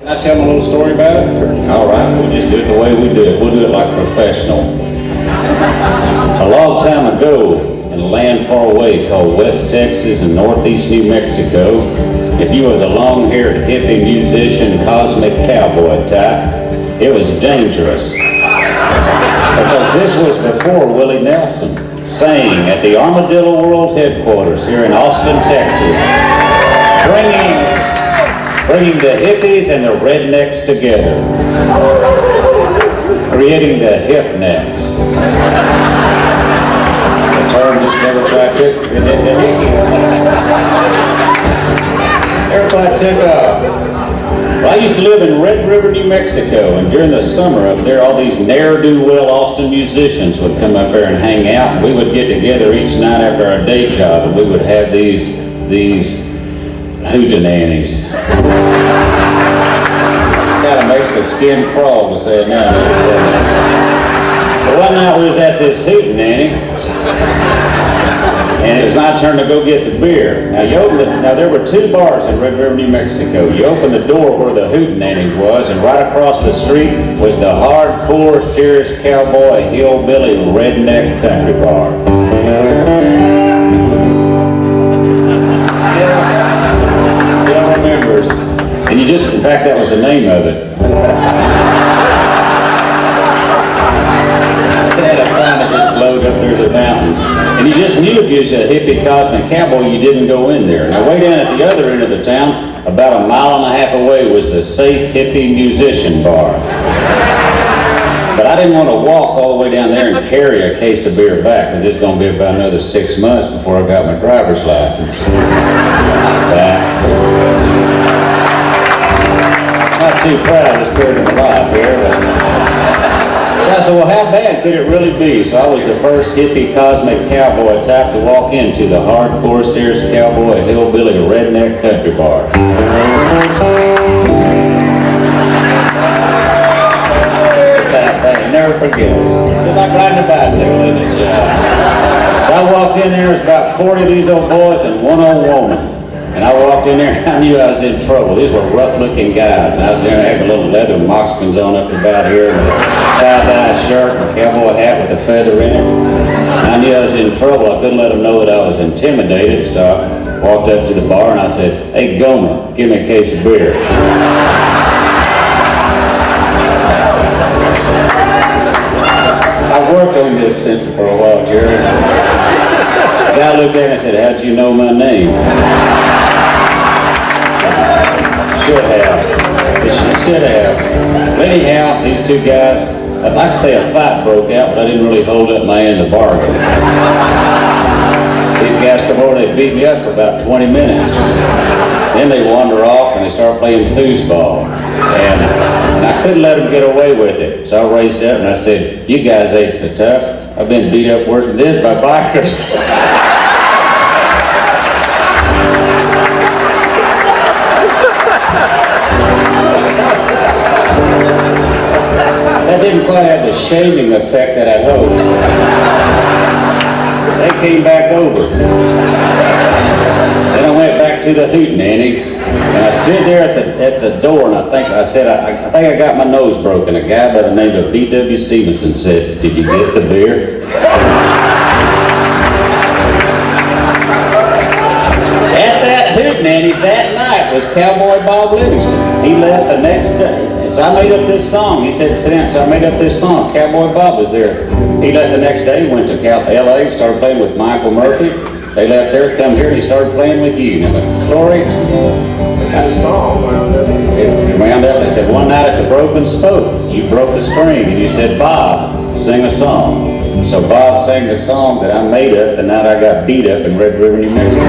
Can I tell them a little story about it? All right, we'll just do it the way we do it. We'll do it like professional. A long time ago, in a land far away called West Texas and Northeast New Mexico, if you was a long-haired hippie musician, cosmic cowboy type, it was dangerous. Because this was before Willie Nelson sang at the Armadillo World Headquarters here in Austin, Texas, bringing the hippies and the rednecks together, creating the hipnecks. The term just never quite took, the hippies. Everybody took off. Well, I used to live in Red River, New Mexico, and during the summer up there, all these ne'er-do-well Austin musicians would come up there and hang out, and we would get together each night after our day job, and we would have these hootenannies. Kind of makes the skin crawl to say it now. But one night we was at this hootenanny, and it was my turn to go get the beer. Now there were two bars in Red River, New Mexico. You opened the door where the hootenanny was, and right across the street was the hardcore, serious cowboy, hillbilly, redneck country bar. Still remembers. And in fact, that was the name of it. It had a sign that just glowed up through the mountains. And you just knew if you was a hippie cosmic cowboy, you didn't go in there. Now way down at the other end of the town, about a mile and a half away, was the safe hippie musician bar. But I didn't want to walk all the way down there and carry a case of beer back, because it's going to be about another 6 months before I got my driver's license back. Not too proud of the spirit of my life here, but so I said, well, how bad could it really be? So I was the first hippie cosmic cowboy type to walk into the hardcore, serious cowboy, hillbilly, redneck country bar. Never forgets. Just like riding a bicycle, isn't it? Yeah. So I walked in there, there was about 40 of these old boys and one old woman. And I walked in there and I knew I was in trouble. These were rough-looking guys. And I was there and I had my little leather moccasins on up to about here, and a tie-dye shirt, and a cowboy hat with a feather in it. And I knew I was in trouble. I couldn't let them know that I was intimidated. So I walked up to the bar and I said, "Hey, Gomer, give me a case of beer." I worked on this since for a while, Jerry. The guy looked at me and said, "How'd you know my name?" Should have. It should have. But anyhow, these two guys, I'd like to say a fight broke out, but I didn't really hold up my end of the bargain. These guys come over, they beat me up for about 20 minutes. Then they wander off and they start playing foosball. And I couldn't let them get away with it. So I raised up and I said, "You guys ain't so tough. I've been beat up worse than this by bikers." That didn't quite have the shaming effect that I hoped. They came back over. Then I went back to the hootenanny, and I stood there at the door, and I think I got my nose broken. A guy by the name of B.W. Stevenson said, "Did you get the beer?" At that hootenanny that night was Cowboy Bob Livingston. He left the next day. So I made up this song. He said, "Sit down." So I made up this song. Cowboy Bob was there. He left the next day, went to L.A., started playing with Michael Murphy. They left there, come here, and he started playing with you. Now the story, The song wound up. it wound up, it said, "One night at the Broken Spoke, you broke a string, and you said, 'Bob, sing a song.'" So Bob sang the song that I made up the night I got beat up in Red River, New Mexico.